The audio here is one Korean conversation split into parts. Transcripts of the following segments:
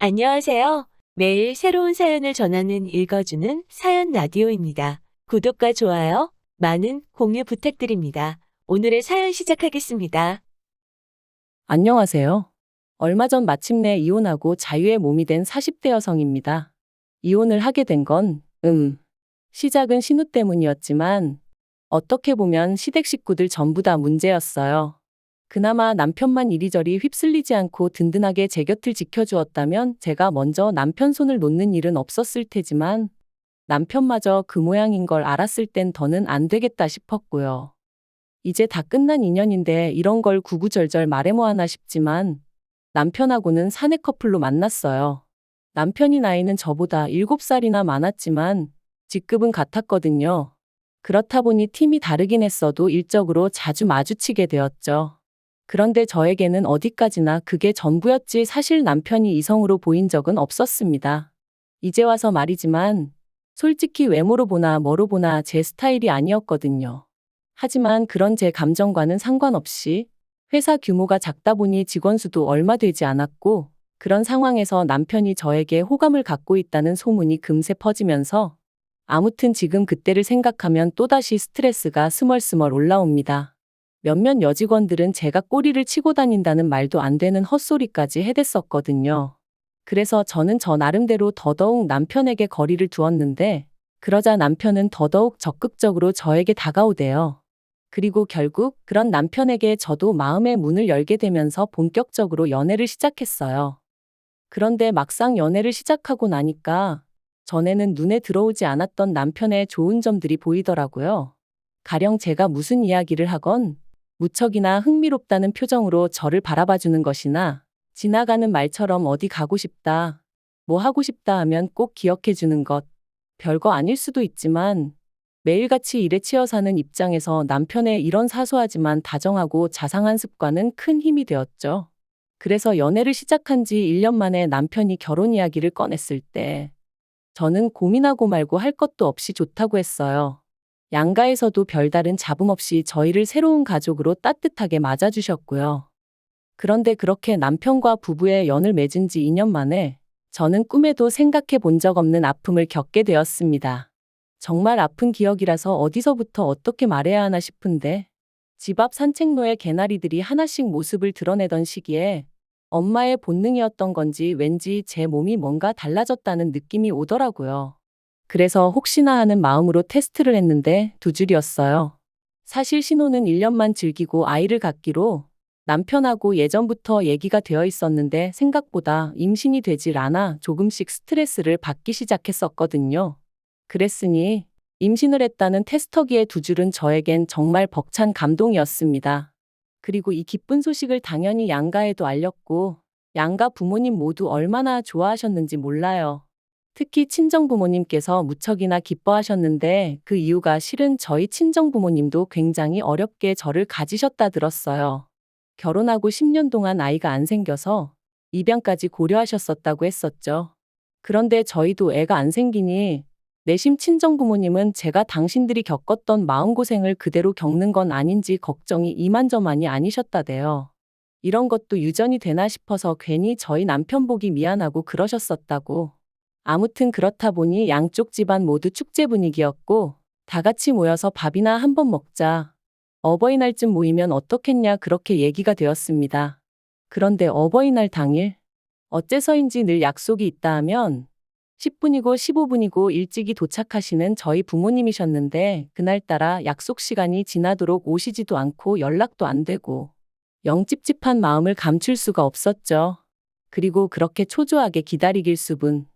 안녕하세요. 매일 새로운 사연을 전하는 읽어주는 사연 라디오입니다. 구독과 좋아요, 많은 공유 부탁드립니다. 오늘의 사연 시작하겠습니다. 안녕하세요. 얼마 전 마침내 이혼하고 자유의 몸이 된 40대 여성입니다. 이혼을 하게 된 건, 시작은 신우 때문이었지만, 어떻게 보면 시댁 식구들 전부 다 문제였어요. 그나마 남편만 이리저리 휩쓸리지 않고 든든하게 제 곁을 지켜주었다면 제가 먼저 남편 손을 놓는 일은 없었을 테지만, 남편마저 그 모양인 걸 알았을 땐 더는 안 되겠다 싶었고요. 이제 다 끝난 인연인데 이런 걸 구구절절 말해 뭐 하나 싶지만 남편하고는 사내 커플로 만났어요. 남편이 나이는 저보다 7살이나 많았지만 직급은 같았거든요. 그렇다 보니 팀이 다르긴 했어도 일적으로 자주 마주치게 되었죠. 그런데 저에게는 어디까지나 그게 전부였지 사실 남편이 이성으로 보인 적은 없었습니다. 이제 와서 말이지만 솔직히 외모로 보나 뭐로 보나 제 스타일이 아니었거든요. 하지만 그런 제 감정과는 상관없이 회사 규모가 작다 보니 직원 수도 얼마 되지 않았고 그런 상황에서 남편이 저에게 호감을 갖고 있다는 소문이 금세 퍼지면서 아무튼 지금 그때를 생각하면 또다시 스트레스가 스멀스멀 올라옵니다. 몇몇 여직원들은 제가 꼬리를 치고 다닌다는 말도 안 되는 헛소리까지 해댔었거든요. 그래서 저는 저 나름대로 더더욱 남편에게 거리를 두었는데 그러자 남편은 더더욱 적극적으로 저에게 다가오대요. 그리고 결국 그런 남편에게 저도 마음의 문을 열게 되면서 본격적으로 연애를 시작했어요. 그런데 막상 연애를 시작하고 나니까 전에는 눈에 들어오지 않았던 남편의 좋은 점들이 보이더라고요. 가령 제가 무슨 이야기를 하건 무척이나 흥미롭다는 표정으로 저를 바라봐주는 것이나 지나가는 말처럼 어디 가고 싶다, 뭐 하고 싶다 하면 꼭 기억해주는 것. 별거 아닐 수도 있지만 매일같이 일에 치여 사는 입장에서 남편의 이런 사소하지만 다정하고 자상한 습관은 큰 힘이 되었죠. 그래서 연애를 시작한 지 1년 만에 남편이 결혼 이야기를 꺼냈을 때 저는 고민하고 말고 할 것도 없이 좋다고 했어요. 양가에서도 별다른 잡음 없이 저희를 새로운 가족으로 따뜻하게 맞아주셨고요. 그런데 그렇게 남편과 부부의 연을 맺은 지 2년 만에 저는 꿈에도 생각해 본 적 없는 아픔을 겪게 되었습니다. 정말 아픈 기억이라서 어디서부터 어떻게 말해야 하나 싶은데 집 앞 산책로에 개나리들이 하나씩 모습을 드러내던 시기에 엄마의 본능이었던 건지 왠지 제 몸이 뭔가 달라졌다는 느낌이 오더라고요. 그래서 혹시나 하는 마음으로 테스트를 했는데 2줄이었어요. 사실 신혼은 1년만 즐기고 아이를 갖기로 남편하고 예전부터 얘기가 되어 있었는데 생각보다 임신이 되질 않아 조금씩 스트레스를 받기 시작했었거든요. 그랬으니 임신을 했다는 테스터기의 2줄은 저에겐 정말 벅찬 감동이었습니다. 그리고 이 기쁜 소식을 당연히 양가에도 알렸고 양가 부모님 모두 얼마나 좋아하셨는지 몰라요. 특히 친정부모님께서 무척이나 기뻐하셨는데 그 이유가 실은 저희 친정부모님도 굉장히 어렵게 저를 가지셨다 들었어요. 결혼하고 10년 동안 아이가 안 생겨서 입양까지 고려하셨었다고 했었죠. 그런데 저희도 애가 안 생기니 내심 친정부모님은 제가 당신들이 겪었던 마음고생을 그대로 겪는 건 아닌지 걱정이 이만저만이 아니셨다대요. 이런 것도 유전이 되나 싶어서 괜히 저희 남편 보기 미안하고 그러셨었다고. 아무튼 그렇다 보니 양쪽 집안 모두 축제 분위기였고 다 같이 모여서 밥이나 한번 먹자. 어버이날쯤 모이면 어떻겠냐 그렇게 얘기가 되었습니다. 그런데 어버이날 당일 어째서인지 늘 약속이 있다 하면 10분이고 15분이고 일찍이 도착하시는 저희 부모님이셨는데 그날따라 약속 시간이 지나도록 오시지도 않고 연락도 안 되고 영 찝찝한 마음을 감출 수가 없었죠. 그리고 그렇게 초조하게 기다리길 수분.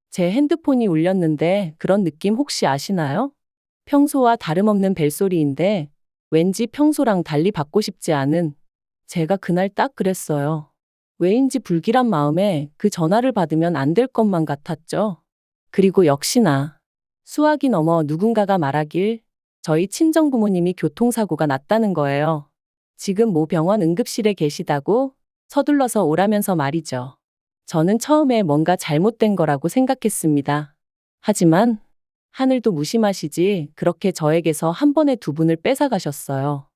제 핸드폰이 울렸는데 그런 느낌 혹시 아시나요? 평소와 다름없는 벨소리인데 왠지 평소랑 달리 받고 싶지 않은 제가 그날 딱 그랬어요. 왜인지 불길한 마음에 그 전화를 받으면 안 될 것만 같았죠. 그리고 역시나 수학이 넘어 누군가가 말하길 저희 친정부모님이 교통사고가 났다는 거예요. 지금 모 병원 응급실에 계시다고 서둘러서 오라면서 말이죠. 저는 처음에 뭔가 잘못된 거라고 생각했습니다. 하지만 하늘도 무심하시지 그렇게 저에게서 한 번에 2분을 뺏어가셨어요.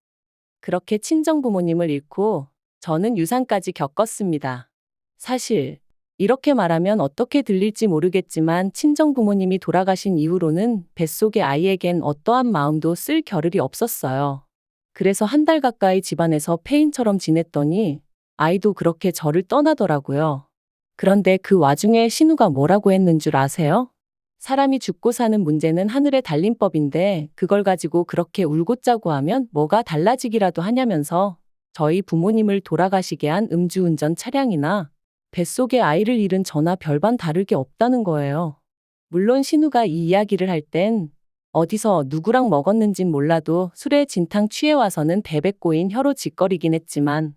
그렇게 친정부모님을 잃고 저는 유산까지 겪었습니다. 사실 이렇게 말하면 어떻게 들릴지 모르겠지만 친정 부모님이 돌아가신 이후로는 뱃속의 아이에겐 어떠한 마음도 쓸 겨를이 없었어요. 그래서 한 달 가까이 집안에서 폐인처럼 지냈더니 아이도 그렇게 저를 떠나더라고요. 그런데 그 와중에 신우가 뭐라고 했는 줄 아세요? 사람이 죽고 사는 문제는 하늘에 달린 법인데 그걸 가지고 그렇게 울고 짜고 하면 뭐가 달라지기라도 하냐면서 저희 부모님을 돌아가시게 한 음주운전 차량이나 뱃속에 아이를 잃은 저나 별반 다를 게 없다는 거예요. 물론 신우가 이 이야기를 할 땐 어디서 누구랑 먹었는진 몰라도 술에 진탕 취해 와서는 베베 꼬인 혀로 짓거리긴 했지만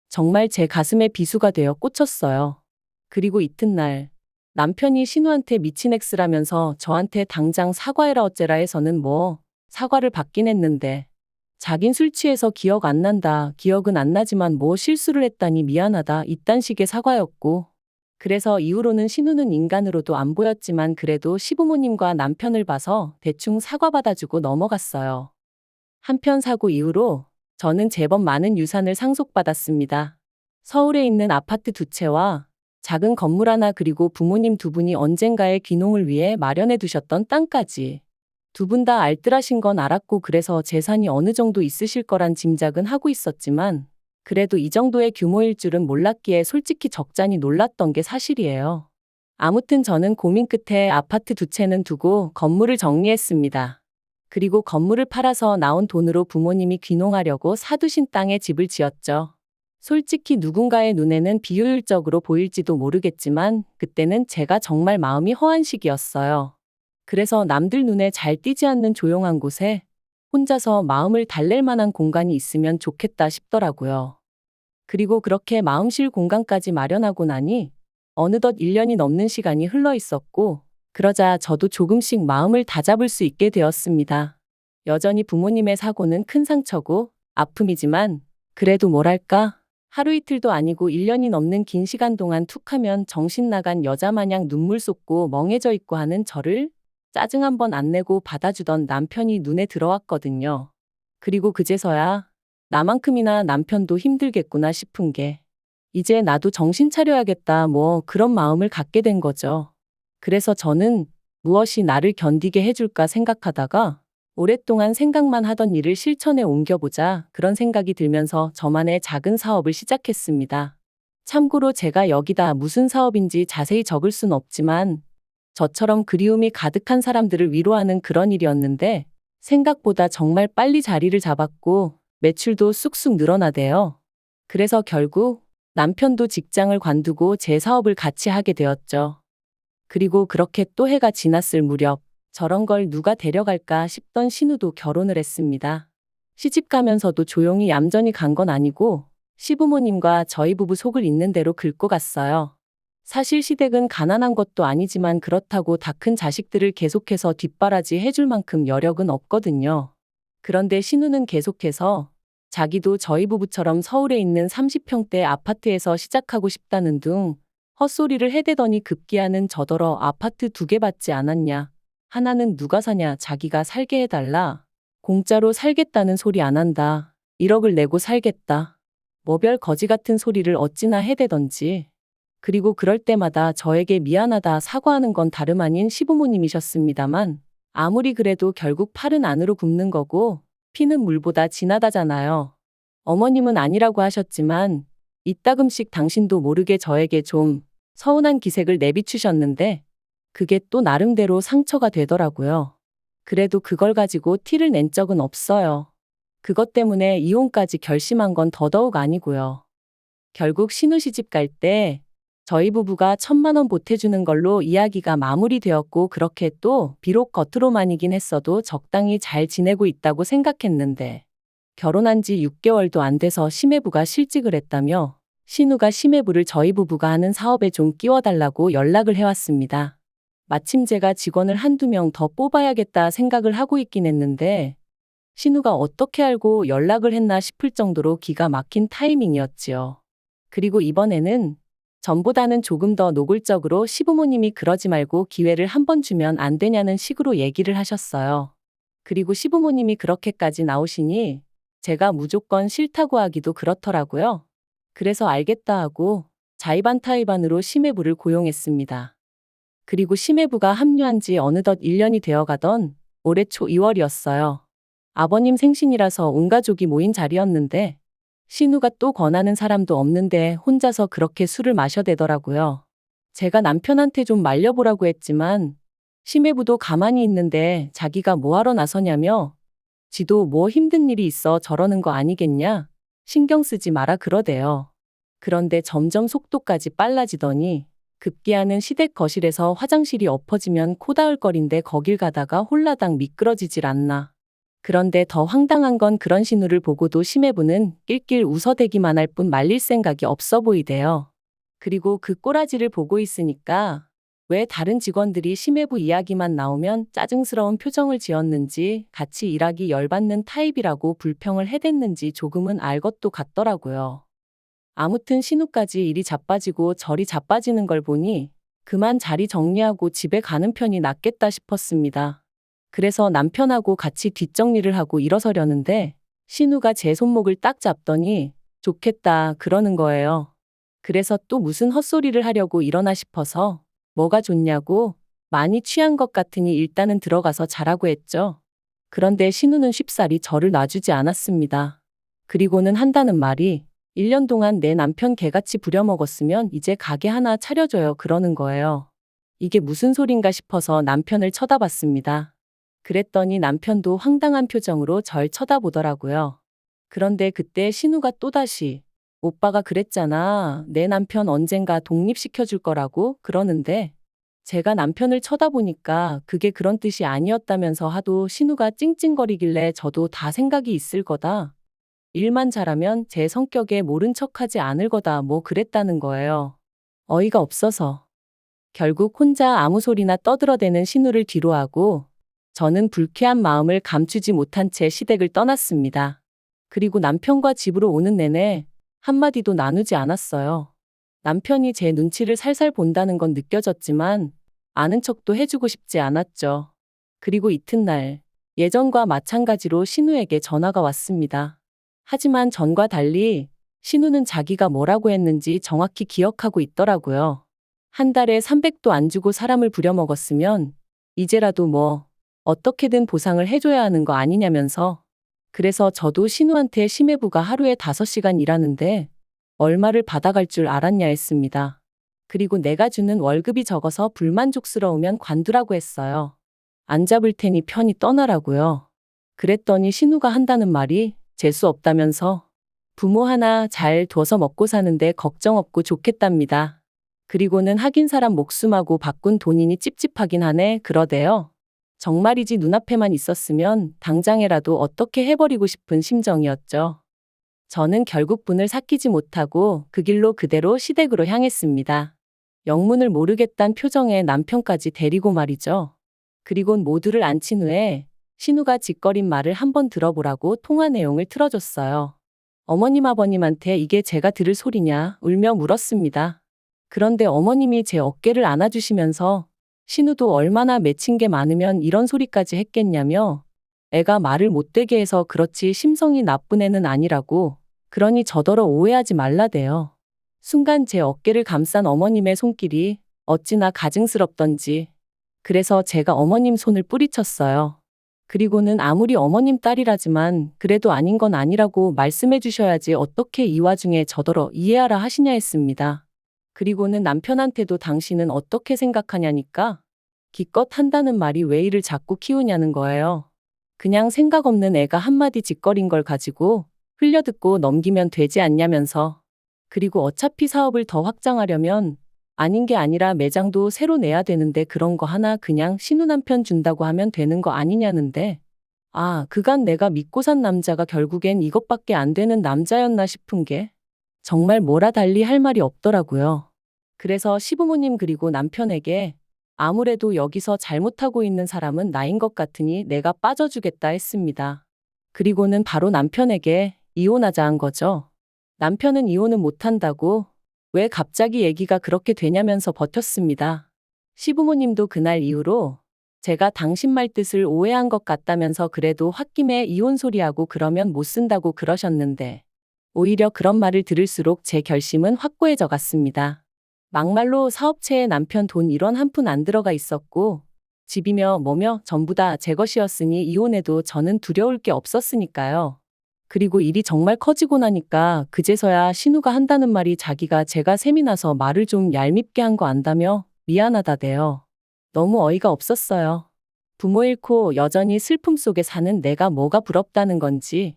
정말 제 가슴에 비수가 되어 꽂혔어요. 그리고 이튿날 남편이 신우한테 미친 엑스라면서 저한테 당장 사과해라 어째라 해서는 뭐 사과를 받긴 했는데 자긴 술 취해서 기억 안 난다. 기억은 안 나지만 뭐 실수를 했다니 미안하다. 이딴 식의 사과였고. 그래서 이후로는 신우는 인간으로도 안 보였지만 그래도 시부모님과 남편을 봐서 대충 사과받아주고 넘어갔어요. 한편 사고 이후로 저는 제법 많은 유산을 상속받았습니다. 서울에 있는 아파트 2채와 작은 건물 하나 그리고 부모님 2분이 언젠가의 귀농을 위해 마련해 두셨던 땅까지. 2분 다 알뜰하신 건 알았고 그래서 재산이 어느 정도 있으실 거란 짐작은 하고 있었지만 그래도 이 정도의 규모일 줄은 몰랐기에 솔직히 적잖이 놀랐던 게 사실이에요. 아무튼 저는 고민 끝에 아파트 2채는 두고 건물을 정리했습니다. 그리고 건물을 팔아서 나온 돈으로 부모님이 귀농하려고 사두신 땅에 집을 지었죠. 솔직히 누군가의 눈에는 비효율적으로 보일지도 모르겠지만 그때는 제가 정말 마음이 허한 시기였어요. 그래서 남들 눈에 잘 띄지 않는 조용한 곳에 혼자서 마음을 달랠 만한 공간이 있으면 좋겠다 싶더라고요. 그리고 그렇게 마음쉴 공간까지 마련하고 나니 어느덧 1년이 넘는 시간이 흘러 있었고 그러자 저도 조금씩 마음을 다잡을 수 있게 되었습니다. 여전히 부모님의 사고는 큰 상처고 아픔이지만 그래도 뭐랄까 하루 이틀도 아니고 1년이 넘는 긴 시간 동안 툭하면 정신 나간 여자 마냥 눈물 쏟고 멍해져 있고 하는 저를 짜증 한 번 안 내고 받아주던 남편이 눈에 들어왔거든요. 그리고 그제서야 나만큼이나 남편도 힘들겠구나 싶은 게 이제 나도 정신 차려야겠다 뭐 그런 마음을 갖게 된 거죠. 그래서 저는 무엇이 나를 견디게 해줄까 생각하다가 오랫동안 생각만 하던 일을 실천에 옮겨보자 그런 생각이 들면서 저만의 작은 사업을 시작했습니다. 참고로 제가 여기다 무슨 사업인지 자세히 적을 순 없지만 저처럼 그리움이 가득한 사람들을 위로하는 그런 일이었는데 생각보다 정말 빨리 자리를 잡았고 매출도 쑥쑥 늘어나대요. 그래서 결국 남편도 직장을 관두고 제 사업을 같이 하게 되었죠. 그리고 그렇게 또 해가 지났을 무렵 저런 걸 누가 데려갈까 싶던 신우도 결혼을 했습니다. 시집 가면서도 조용히 얌전히 간 건 아니고 시부모님과 저희 부부 속을 있는 대로 긁고 갔어요. 사실 시댁은 가난한 것도 아니지만 그렇다고 다 큰 자식들을 계속해서 뒷바라지 해줄 만큼 여력은 없거든요. 그런데 신우는 계속해서 자기도 저희 부부처럼 서울에 있는 30평대 아파트에서 시작하고 싶다는 둥 헛소리를 해대더니 급기야는 저더러 아파트 2개 받지 않았냐. 하나는 누가 사냐 자기가 살게 해달라. 공짜로 살겠다는 소리 안 한다. 1억을 내고 살겠다. 뭐별 거지 같은 소리를 어찌나 해대던지. 그리고 그럴 때마다 저에게 미안하다 사과하는 건 다름 아닌 시부모님이셨습니다만 아무리 그래도 결국 팔은 안으로 굽는 거고 피는 물보다 진하다잖아요. 어머님은 아니라고 하셨지만 이따금씩 당신도 모르게 저에게 좀 서운한 기색을 내비추셨는데 그게 또 나름대로 상처가 되더라고요. 그래도 그걸 가지고 티를 낸 적은 없어요. 그것 때문에 이혼까지 결심한 건 더더욱 아니고요. 결국 신우 시집 갈 때 저희 부부가 1,000만 원 보태주는 걸로 이야기가 마무리되었고 그렇게 또 비록 겉으로만이긴 했어도 적당히 잘 지내고 있다고 생각했는데 결혼한 지 6개월도 안 돼서 시매부가 실직을 했다며 신우가 시매부를 저희 부부가 하는 사업에 좀 끼워달라고 연락을 해왔습니다. 마침 제가 직원을 한두 명 더 뽑아야겠다 생각을 하고 있긴 했는데 신우가 어떻게 알고 연락을 했나 싶을 정도로 기가 막힌 타이밍이었지요. 그리고 이번에는 전보다는 조금 더 노골적으로 시부모님이 그러지 말고 기회를 한 번 주면 안 되냐는 식으로 얘기를 하셨어요. 그리고 시부모님이 그렇게까지 나오시니 제가 무조건 싫다고 하기도 그렇더라고요. 그래서 알겠다 하고 자의반타의반으로 심해부를 고용했습니다. 그리고 심해부가 합류한 지 어느덧 1년이 되어가던 올해 초 2월이었어요. 아버님 생신이라서 온 가족이 모인 자리였는데 신우가 또 권하는 사람도 없는데 혼자서 그렇게 술을 마셔대더라고요. 제가 남편한테 좀 말려보라고 했지만 심해부도 가만히 있는데 자기가 뭐하러 나서냐며 지도 뭐 힘든 일이 있어 저러는 거 아니겠냐? 신경 쓰지 마라 그러대요. 그런데 점점 속도까지 빨라지더니 급기야는 시댁 거실에서 화장실이 엎어지면 코 닿을 거리인데 거길 가다가 홀라당 미끄러지질 않나. 그런데 더 황당한 건 그런 신우를 보고도 심해부는 낄낄 웃어대기만 할 뿐 말릴 생각이 없어 보이대요. 그리고 그 꼬라지를 보고 있으니까 왜 다른 직원들이 심해부 이야기만 나오면 짜증스러운 표정을 지었는지 같이 일하기 열받는 타입이라고 불평을 해댔는지 조금은 알 것도 같더라고요. 아무튼 신우까지 일이 자빠지고 저리 자빠지는 걸 보니 그만 자리 정리하고 집에 가는 편이 낫겠다 싶었습니다. 그래서 남편하고 같이 뒷정리를 하고 일어서려는데 신우가 제 손목을 딱 잡더니 좋겠다 그러는 거예요. 그래서 또 무슨 헛소리를 하려고 일어나 싶어서 뭐가 좋냐고 많이 취한 것 같으니 일단은 들어가서 자라고 했죠. 그런데 신우는 쉽사리 저를 놔주지 않았습니다. 그리고는 한다는 말이 1년 동안 내 남편 개같이 부려먹었으면 이제 가게 하나 차려줘요 그러는 거예요. 이게 무슨 소린가 싶어서 남편을 쳐다봤습니다. 그랬더니 남편도 황당한 표정으로 절 쳐다보더라고요. 그런데 그때 신우가 또다시 오빠가 그랬잖아. 내 남편 언젠가 독립시켜줄 거라고 그러는데 제가 남편을 쳐다보니까 그게 그런 뜻이 아니었다면서 하도 신우가 찡찡거리길래 저도 다 생각이 있을 거다. 일만 잘하면 제 성격에 모른 척하지 않을 거다 뭐 그랬다는 거예요. 어이가 없어서. 결국 혼자 아무 소리나 떠들어대는 신우를 뒤로하고 저는 불쾌한 마음을 감추지 못한 채 시댁을 떠났습니다. 그리고 남편과 집으로 오는 내내 한마디도 나누지 않았어요. 남편이 제 눈치를 살살 본다는 건 느껴졌지만 아는 척도 해주고 싶지 않았죠. 그리고 이튿날 예전과 마찬가지로 신우에게 전화가 왔습니다. 하지만 전과 달리 신우는 자기가 뭐라고 했는지 정확히 기억하고 있더라고요. 한 달에 300도 안 주고 사람을 부려먹었으면 이제라도 뭐 어떻게든 보상을 해줘야 하는 거 아니냐면서. 그래서 저도 신우한테 심해부가 하루에 5시간 일하는데 얼마를 받아갈 줄 알았냐 했습니다. 그리고 내가 주는 월급이 적어서 불만족스러우면 관두라고 했어요. 안 잡을 테니 편히 떠나라고요. 그랬더니 신우가 한다는 말이 재수 없다면서 부모 하나 잘 둬서 먹고 사는데 걱정 없고 좋겠답니다. 그리고는 하긴 사람 목숨하고 바꾼 돈이니 찝찝하긴 하네 그러대요. 정말이지 눈앞에만 있었으면 당장에라도 어떻게 해버리고 싶은 심정이었죠. 저는 결국 분을 삭히지 못하고 그 길로 그대로 시댁으로 향했습니다. 영문을 모르겠단 표정에 남편까지 데리고 말이죠. 그리곤 모두를 앉힌 후에 신우가 짓거린 말을 한번 들어보라고 통화 내용을 틀어줬어요. 어머님 아버님한테 이게 제가 들을 소리냐 울며 물었습니다. 그런데 어머님이 제 어깨를 안아주시면서 신우도 얼마나 맺힌 게 많으면 이런 소리까지 했겠냐며 애가 말을 못되게 해서 그렇지 심성이 나쁜 애는 아니라고 그러니 저더러 오해하지 말라대요. 순간 제 어깨를 감싼 어머님의 손길이 어찌나 가증스럽던지 그래서 제가 어머님 손을 뿌리쳤어요. 그리고는 아무리 어머님 딸이라지만 그래도 아닌 건 아니라고 말씀해 주셔야지 어떻게 이 와중에 저더러 이해하라 하시냐 했습니다. 그리고는 남편한테도 당신은 어떻게 생각하냐니까 기껏 한다는 말이 왜 이를 자꾸 키우냐는 거예요. 그냥 생각 없는 애가 한마디 짓거린 걸 가지고 흘려듣고 넘기면 되지 않냐면서. 그리고 어차피 사업을 더 확장하려면 아닌 게 아니라 매장도 새로 내야 되는데 그런 거 하나 그냥 신우 남편 준다고 하면 되는 거 아니냐는데 아, 그간 내가 믿고 산 남자가 결국엔 이것밖에 안 되는 남자였나 싶은 게 정말 뭐라 달리 할 말이 없더라고요. 그래서 시부모님 그리고 남편에게 아무래도 여기서 잘못하고 있는 사람은 나인 것 같으니 내가 빠져주겠다 했습니다. 그리고는 바로 남편에게 이혼하자 한 거죠. 남편은 이혼은 못한다고 왜 갑자기 얘기가 그렇게 되냐면서 버텼습니다. 시부모님도 그날 이후로 제가 당신 말 뜻을 오해한 것 같다면서 그래도 홧김에 이혼 소리하고 그러면 못 쓴다고 그러셨는데 오히려 그런 말을 들을수록 제 결심은 확고해져 갔습니다. 막말로 사업체에 남편 돈 1원 한 푼 안 들어가 있었고, 집이며 뭐며 전부 다 제 것이었으니 이혼해도 저는 두려울 게 없었으니까요. 그리고 일이 정말 커지고 나니까 그제서야 신우가 한다는 말이 자기가 제가 셈이 나서 말을 좀 얄밉게 한 거 안다며 미안하다대요. 너무 어이가 없었어요. 부모 잃고 여전히 슬픔 속에 사는 내가 뭐가 부럽다는 건지.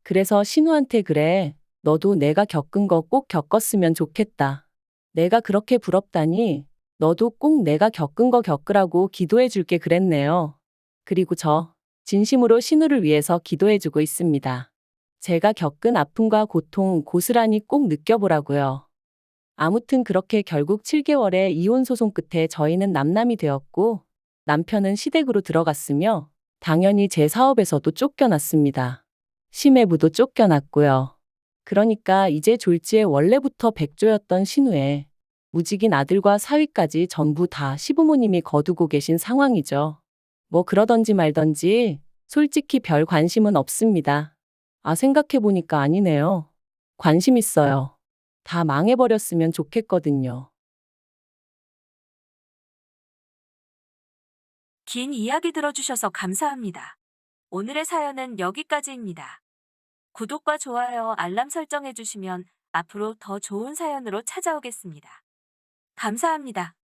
그래서 신우한테 그래. 너도 내가 겪은 거 꼭 겪었으면 좋겠다. 내가 그렇게 부럽다니 너도 꼭 내가 겪은 거 겪으라고 기도해 줄게 그랬네요. 그리고 저 진심으로 신우를 위해서 기도해 주고 있습니다. 제가 겪은 아픔과 고통 고스란히 꼭 느껴보라고요. 아무튼 그렇게 결국 7개월의 이혼 소송 끝에 저희는 남남이 되었고 남편은 시댁으로 들어갔으며 당연히 제 사업에서도 쫓겨났습니다. 심해부도 쫓겨났고요. 그러니까 이제 졸지에 원래부터 백조였던 신우의 무직인 아들과 사위까지 전부 다 시부모님이 거두고 계신 상황이죠. 뭐 그러던지 말던지 솔직히 별 관심은 없습니다. 아, 생각해보니까 아니네요. 관심 있어요. 다 망해버렸으면 좋겠거든요. 긴 이야기 들어주셔서 감사합니다. 오늘의 사연은 여기까지입니다. 구독과 좋아요, 알람 설정해주시면 앞으로 더 좋은 사연으로 찾아오겠습니다. 감사합니다.